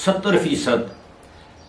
70%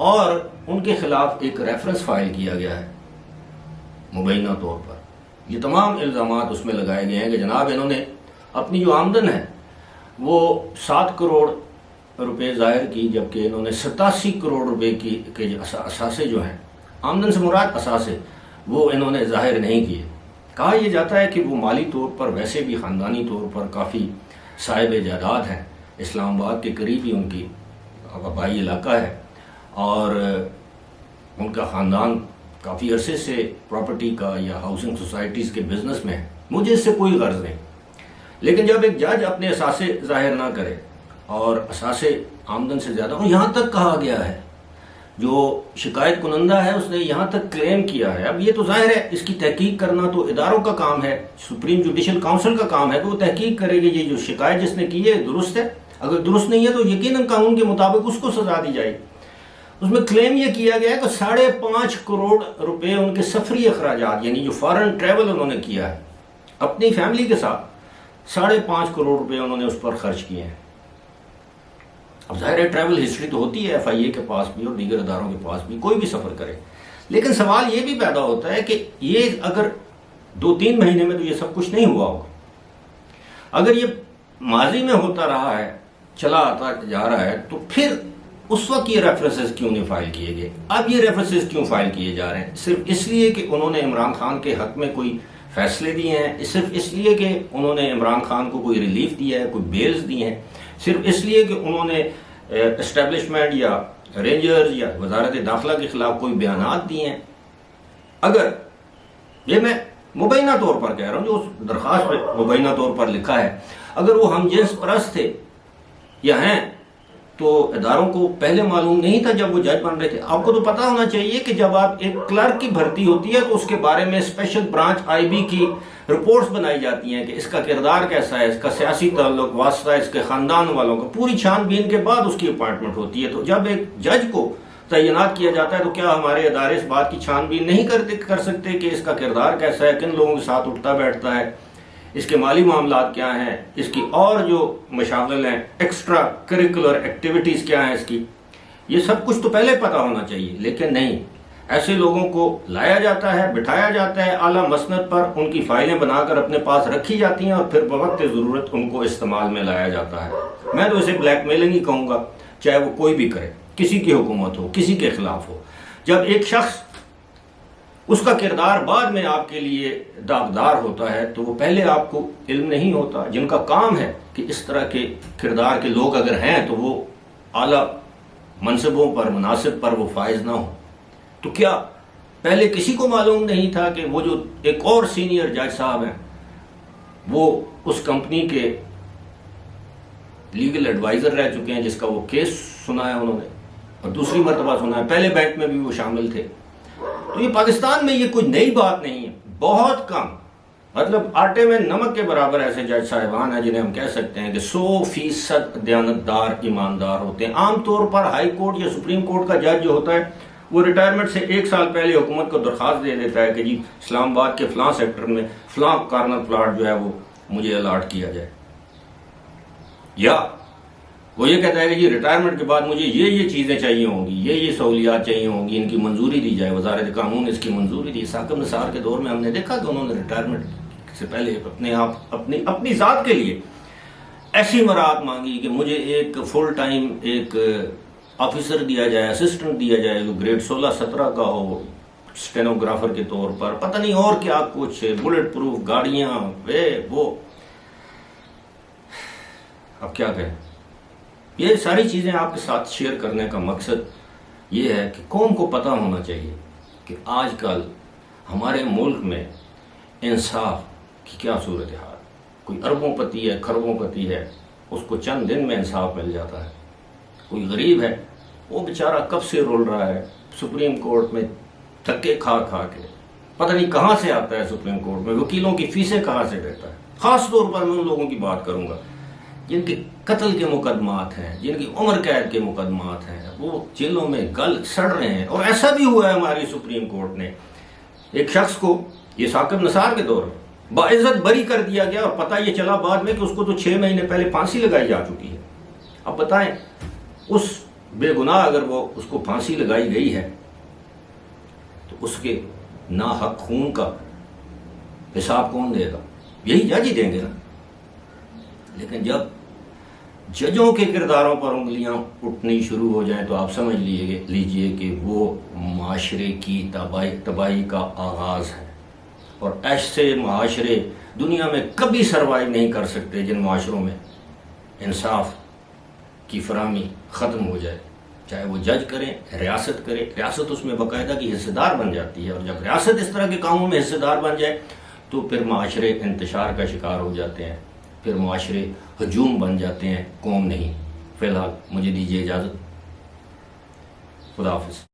اور ان کے خلاف ایک ریفرنس فائل کیا گیا ہے مبینہ طور پر. یہ تمام الزامات اس میں لگائے گئے ہیں کہ جناب انہوں نے اپنی جو آمدن ہے وہ 7 کروڑ روپے ظاہر کی، جبکہ انہوں نے 87 کروڑ روپے کے جو اثاثے جو ہیں، آمدن سے مراد اثاثے، وہ انہوں نے ظاہر نہیں کیے. کہا یہ جاتا ہے کہ وہ مالی طور پر ویسے بھی خاندانی طور پر کافی صاحب جائیداد ہیں. اسلام آباد کے قریب ہی ان کی آبائی علاقہ ہے اور ان کا خاندان کافی عرصے سے پراپرٹی کا یا ہاؤسنگ سوسائٹیز کے بزنس میں ہے. مجھے اس سے کوئی غرض نہیں، لیکن جب ایک جج اپنے اثاثے ظاہر نہ کرے اور اثاثے آمدن سے زیادہ، اور یہاں تک کہا گیا ہے جو شکایت کنندہ ہے اس نے یہاں تک کلیم کیا ہے. اب یہ تو ظاہر ہے اس کی تحقیق کرنا تو اداروں کا کام ہے، سپریم جوڈیشل کاؤنسل کا کام ہے، تو وہ تحقیق کرے گی یہ جو شکایت جس نے کی ہے درست ہے. اگر درست نہیں ہے تو یقیناً قانون کے مطابق اس کو سزا دی جائے. اس میں کلیم یہ کیا گیا ہے کہ 5.5 کروڑ روپے ان کے سفری اخراجات، یعنی جو فارن ٹریول انہوں نے کیا ہے اپنی فیملی کے ساتھ، 5.5 کروڑ روپے انہوں نے اس پر خرچ کیے ہیں. اب ظاہر ہے ٹریول ہسٹری تو ہوتی ہے FIA کے پاس بھی اور دیگر اداروں کے پاس بھی، کوئی بھی سفر کرے. لیکن سوال یہ بھی پیدا ہوتا ہے کہ یہ اگر 2-3 مہینے میں تو یہ سب کچھ نہیں ہوا ہوگا. اگر یہ ماضی میں ہوتا رہا ہے، چلا آتا جا رہا ہے، تو پھر اس وقت یہ ریفرنسز کیوں نہیں فائل کیے گئے؟ اب یہ ریفرنسز کیوں فائل کیے جا رہے ہیں؟ صرف اس لیے کہ انہوں نے عمران خان کے حق میں کوئی فیصلے دیے ہیں، صرف اس لیے کہ انہوں نے عمران خان کو کوئی ریلیف دیا ہے، کوئی بیلز دی ہیں، صرف اس لیے کہ انہوں نے اسٹیبلشمنٹ یا رینجرز یا وزارت داخلہ کے خلاف کوئی بیانات دیے ہیں. اگر یہ میں مبینہ طور پر کہہ رہا ہوں، جو اس درخواست میں مبینہ طور پر لکھا ہے، اگر وہ ہم جنس پرست تھے یا ہیں تو اداروں کو پہلے معلوم نہیں تھا جب وہ جج بن رہے تھے. آپ کو تو پتہ ہونا چاہیے کہ جب آپ ایک کلرک کی بھرتی ہوتی ہے تو اس کے بارے میں اسپیشل برانچ IB کی رپورٹس بنائی جاتی ہیں کہ اس کا کردار کیسا ہے، اس کا سیاسی تعلق واسطہ، اس کے خاندان والوں کا، پوری چھان بین کے بعد اس کی اپائنٹمنٹ ہوتی ہے. تو جب ایک جج کو تعینات کیا جاتا ہے تو کیا ہمارے ادارے اس بات کی چھان بین نہیں کر سکتے کہ اس کا کردار کیسا ہے، کن لوگوں کے ساتھ اٹھتا بیٹھتا ہے، اس کے مالی معاملات کیا ہیں، اس کی اور جو مشاغل ہیں، ایکسٹرا کریکولر ایکٹیویٹیز کیا ہیں اس کی، یہ سب کچھ تو پہلے پتہ ہونا چاہیے. لیکن نہیں، ایسے لوگوں کو لایا جاتا ہے، بٹھایا جاتا ہے اعلیٰ مسند پر، ان کی فائلیں بنا کر اپنے پاس رکھی جاتی ہیں اور پھر بوقت ضرورت ان کو استعمال میں لایا جاتا ہے. میں تو اسے بلیک میلنگ ہی کہوں گا، چاہے وہ کوئی بھی کرے، کسی کی حکومت ہو، کسی کے خلاف ہو. جب ایک شخص اس کا کردار بعد میں آپ کے لیے داغدار ہوتا ہے تو وہ پہلے آپ کو علم نہیں ہوتا. جن کا کام ہے کہ اس طرح کے کردار کے لوگ اگر ہیں تو وہ اعلیٰ منصبوں پر، مناصب پر وہ فائز نہ ہو، تو کیا پہلے کسی کو معلوم نہیں تھا کہ وہ جو ایک اور سینئر جج صاحب ہیں وہ اس کمپنی کے لیگل ایڈوائزر رہ چکے ہیں، جس کا وہ کیس سنا ہے انہوں نے اور دوسری مرتبہ سنا ہے، پہلے بینک میں بھی وہ شامل تھے. تو یہ پاکستان میں یہ کوئی نئی بات نہیں ہے. بہت کم، مطلب آٹے میں نمک کے برابر ایسے جج صاحبان ہیں جنہیں ہم کہہ سکتے ہیں کہ 100% دیانتدار ایماندار ہوتے ہیں. عام طور پر ہائی کورٹ یا سپریم کورٹ کا جج جو ہوتا ہے وہ ریٹائرمنٹ سے 1 سال پہلے حکومت کو درخواست دے دیتا ہے کہ جی اسلام آباد کے فلاں سیکٹر میں فلاں کارنر پلاٹ جو ہے وہ مجھے الاٹ کیا جائے، یا وہ یہ کہتا ہے کہ جی ریٹائرمنٹ کے بعد مجھے یہ چیزیں چاہیے ہوں گی، یہ سہولیات چاہیے ہوں گی، ان کی منظوری دی جائے. وزارت قانون نے اس کی منظوری دی. ثاقب نثار کے دور میں ہم نے دیکھا کہ انہوں نے ریٹائرمنٹ سے پہلے اپنی ذات کے لیے ایسی مراعات مانگی کہ مجھے ایک فل ٹائم ایک آفیسر دیا جائے، اسسٹنٹ دیا جائے جو گریڈ 16-17 کا ہو، اسٹینوگرافر کے طور پر، پتہ نہیں اور کیا کچھ، بلٹ پروف گاڑیاں، وہ. اب کیا کہیں، یہ ساری چیزیں آپ کے ساتھ شیئر کرنے کا مقصد یہ ہے کہ قوم کو پتہ ہونا چاہیے کہ آج کل ہمارے ملک میں انصاف کی کیا صورتحال. کوئی اربوں پتی ہے، کھربوں پتی ہے، اس کو چند دن میں انصاف مل جاتا ہے. کوئی غریب ہے، وہ بیچارہ کب سے رول رہا ہے سپریم کورٹ میں دھکے کھا کے، پتہ نہیں کہاں سے آتا ہے سپریم کورٹ میں، وکیلوں کی فیسیں کہاں سے دیتا ہے. خاص طور پر میں ان لوگوں کی بات کروں گا جن کے قتل کے مقدمات ہیں، جن کی عمر قید کے مقدمات ہیں، وہ جیلوں میں گل سڑ رہے ہیں. اور ایسا بھی ہوا ہے ہماری سپریم کورٹ نے، ایک شخص کو، یہ ثاقب نثار کے دور میں، باعزت بری کر دیا گیا اور پتہ یہ چلا بعد میں کہ اس کو تو 6 مہینے پہلے پھانسی لگائی جا چکی ہے. اب بتائیں اس بے گناہ اگر وہ اس کو پھانسی لگائی گئی ہے تو اس کے ناحق خون کا حساب کون دے گا؟ یہی جج ہی دیں گے نا۔ لیکن جب ججوں کے کرداروں پر انگلیاں اٹھنی شروع ہو جائیں تو آپ سمجھ لیجئے کہ وہ معاشرے کی تباہی کا آغاز ہے، اور ایسے معاشرے دنیا میں کبھی سروائیو نہیں کر سکتے جن معاشروں میں انصاف کی فراہمی ختم ہو جائے، چاہے وہ جج کریں، ریاست کرے، ریاست اس میں باقاعدہ کی حصے دار بن جاتی ہے، اور جب ریاست اس طرح کے کاموں میں حصے دار بن جائے تو پھر معاشرے انتشار کا شکار ہو جاتے ہیں، پھر معاشرے ہجوم بن جاتے ہیں، قوم نہیں۔ فی الحال مجھے دیجیے اجازت، خدا حافظ۔